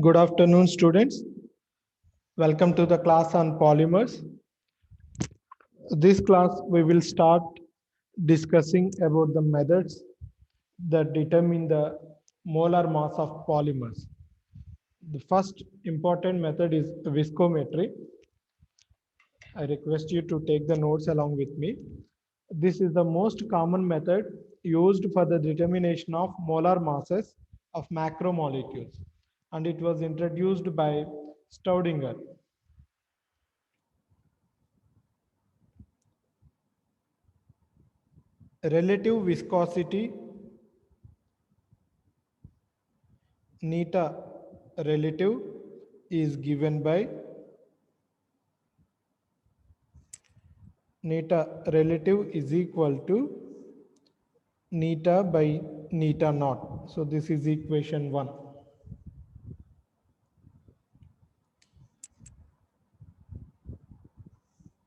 Good afternoon, students. Welcome to the class on polymers. This class, we will start discussing about the methods that determine the molar mass of polymers. The first important method is viscometry. I request you to take the notes along with me. This is the most common method used for the determination of molar masses of macromolecules, and it was introduced by Staudinger. Relative viscosity neta relative is given by neta relative is equal to neta by neta naught. So this is equation 1.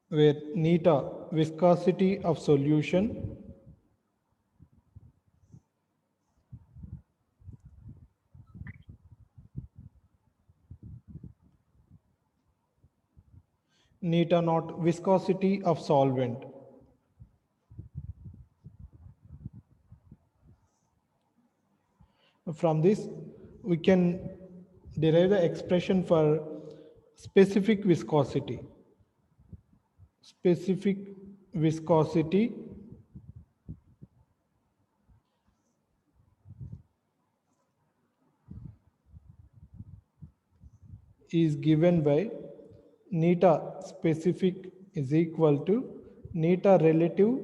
Where neta viscosity of solution neta naught viscosity of solvent. From this we can derive the expression for specific viscosity. Specific viscosity is given by neta specific is equal to neta relative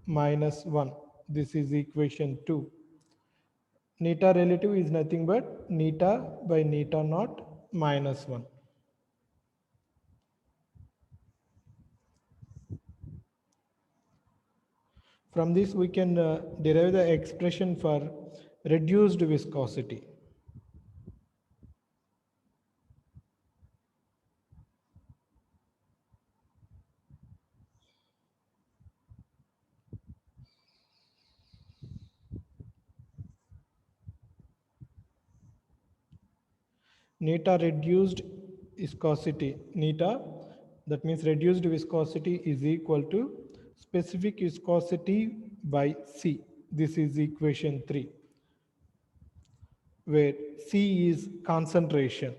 minus 1. This is equation 2. Neta relative is nothing but neta by neta naught minus 1. From this we can derive the expression for reduced viscosity. Neta reduced viscosity, neta, that means reduced viscosity is equal to specific viscosity by C. This is equation 3, where C is concentration.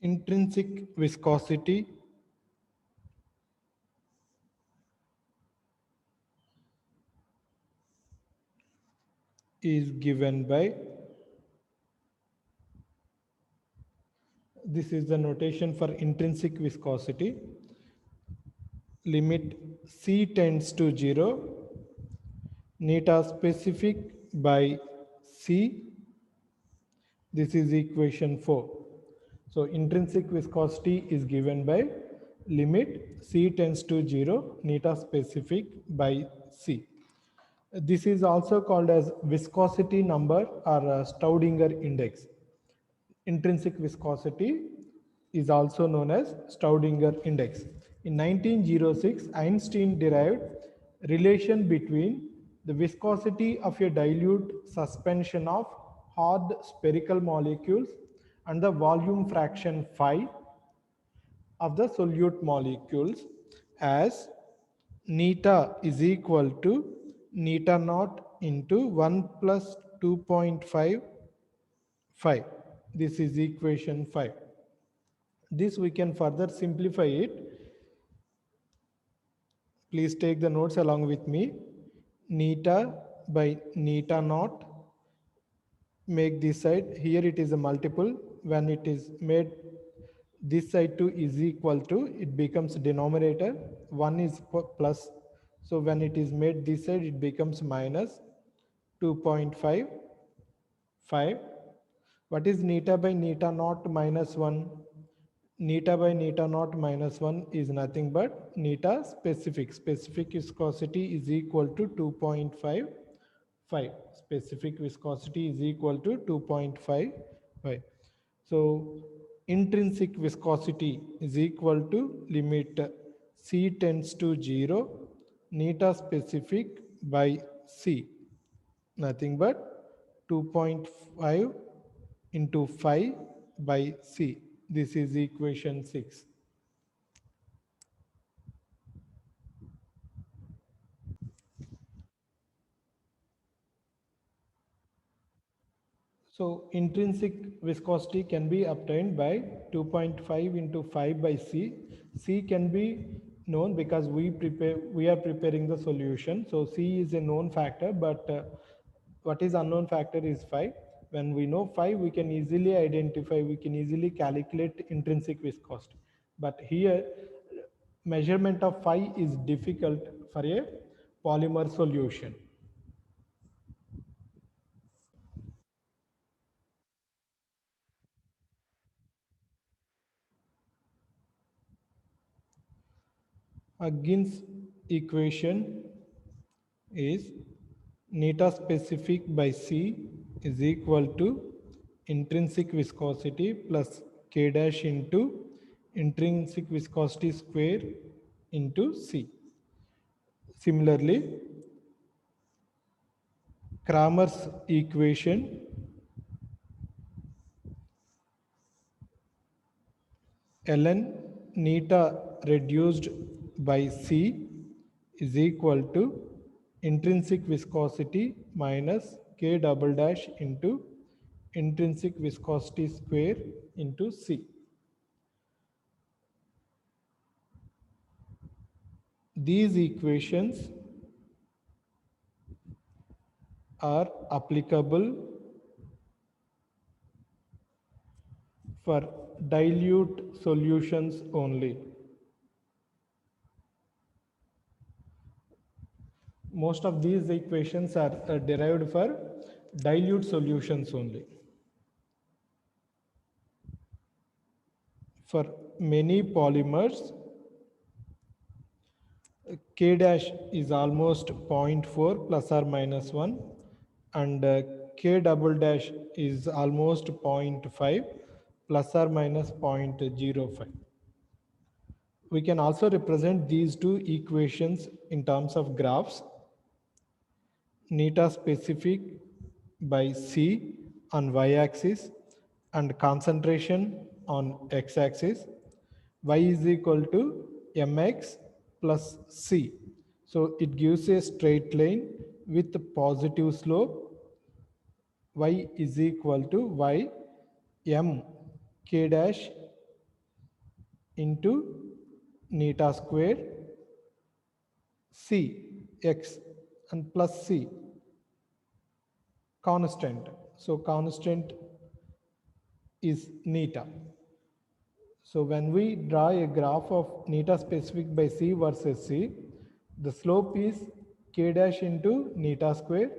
Intrinsic viscosity is given by, this is the notation for intrinsic viscosity, limit C tends to 0, neta specific by C. This is equation 4. So intrinsic viscosity is given by limit C tends to 0, neta specific by C. This is also called as viscosity number or Staudinger index. Intrinsic viscosity is also known as Staudinger index. In 1906, Einstein derived relation between the viscosity of a dilute suspension of hard spherical molecules and the volume fraction phi of the solute molecules as neta is equal to neta naught into 1 plus 2.5 phi. This is equation 5. This we can further simplify it. Please take the notes along with me. Neta by neta naught, make this side, here it is a multiple. When it is made this side 2 is equal to, it becomes denominator, 1 is plus. So when it is made this side, it becomes minus 2.5. What is neta by neta naught minus 1? Neta by neta naught minus 1 is nothing but neta specific. Specific viscosity is equal to 2.55. Specific viscosity is equal to 2.55. So intrinsic viscosity is equal to limit C tends to 0, neta specific by C. Nothing but 2.5 into 5 by C. This is equation 6. So intrinsic viscosity can be obtained by 2.5 into 5 by C. C can be known because we are preparing the solution. So C is a known factor, but what is unknown factor is 5. When we know 5, we can easily identify, we can easily calculate intrinsic viscosity. But here, measurement of phi is difficult for a polymer solution. Huggins equation is neta specific by C is equal to intrinsic viscosity plus K dash into intrinsic viscosity square into C. Similarly, Kramer's equation ln neta reduced by C is equal to intrinsic viscosity minus K double dash into intrinsic viscosity square into C. These equations are applicable for dilute solutions only. Most of these equations are derived for dilute solutions only. For many polymers, K dash is almost 0.4 plus or minus 1 and K double dash is almost 0.5 plus or minus 0.05. We can also represent these two equations in terms of graphs. Neta specific by C on y-axis and concentration on x-axis. Y is equal to mx plus C. So it gives a straight line with positive slope. Y is equal to y m k dash into neta square C x and plus C constant. So constant is neta. So when we draw a graph of neta specific by C versus C, the slope is K dash into neta square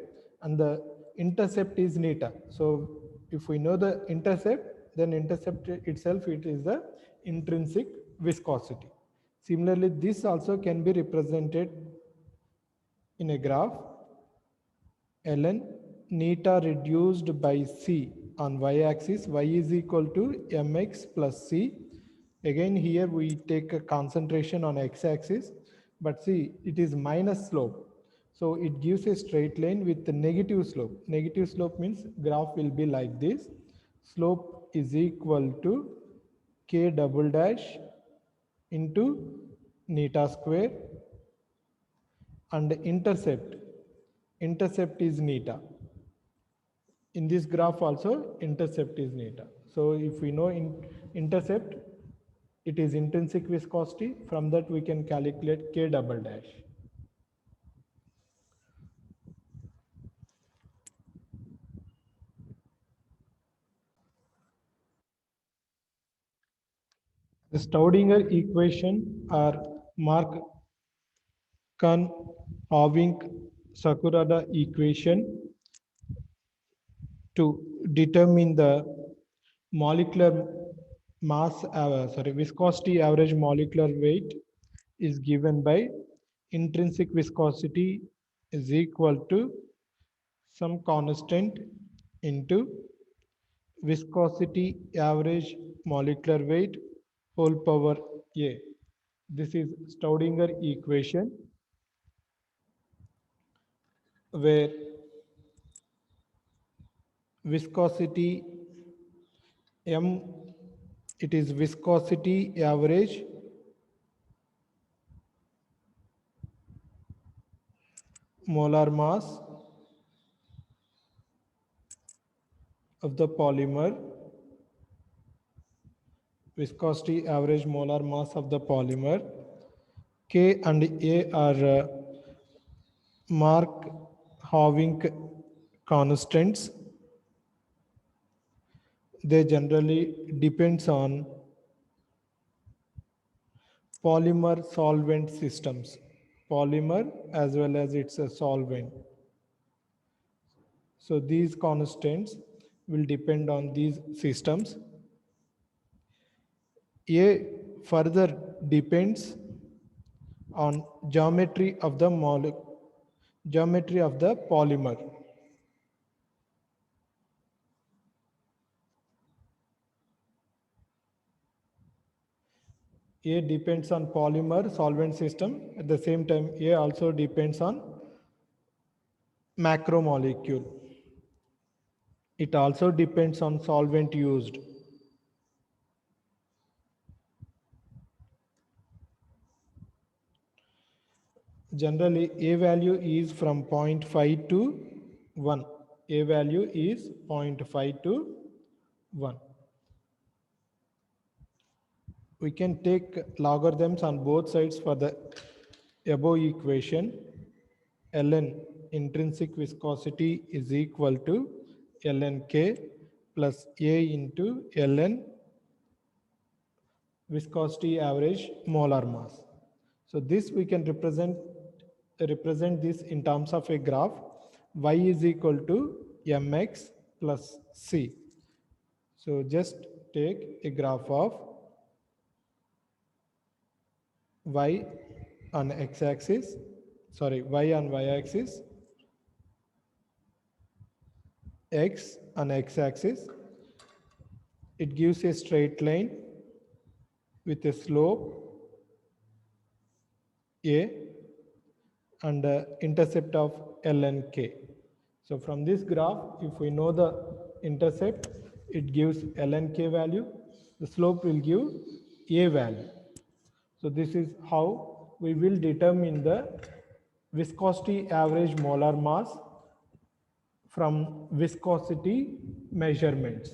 and the intercept is neta. So if we know the intercept, then intercept itself, it is the intrinsic viscosity. Similarly, this also can be represented in a graph ln neta reduced by C on y-axis, y is equal to mx plus C. Again here we take a concentration on x-axis, but see it is minus slope. So it gives a straight line with the negative slope. Negative slope means graph will be like this. Slope is equal to k double dash into neta square and intercept is neta. In this graph also intercept is neta. So if we know intercept, it is intrinsic viscosity. From that we can calculate K double dash. The Staudinger equation or Markov-Sakurada equation to determine the molecular viscosity average molecular weight is given by intrinsic viscosity is equal to some constant into viscosity average molecular weight whole power a. This is Staudinger equation where viscosity m, it is viscosity average molar mass of the polymer, viscosity average molar mass of the polymer. K and A are Mark-Having constants. They generally depends on polymer solvent systems, polymer as well as its a solvent. So these constants will depend on these systems. A further depends on geometry of the geometry of the polymer. A depends on polymer solvent system. At the same time, A also depends on macromolecule. It also depends on solvent used. Generally, A value is from 0.5 to 1. A value is 0.5 to 1. We can take logarithms on both sides for the above equation. Ln intrinsic viscosity is equal to ln K plus A into ln viscosity average molar mass. So this we can represent this in terms of a graph. Y is equal to mx plus c. So just take a graph of y on x-axis, y on y-axis, x on x-axis. It gives a straight line with a slope a and intercept of ln k. So from this graph, if we know the intercept, it gives ln k value. The slope will give a value. So this is how we will determine the viscosity average molar mass from viscosity measurements.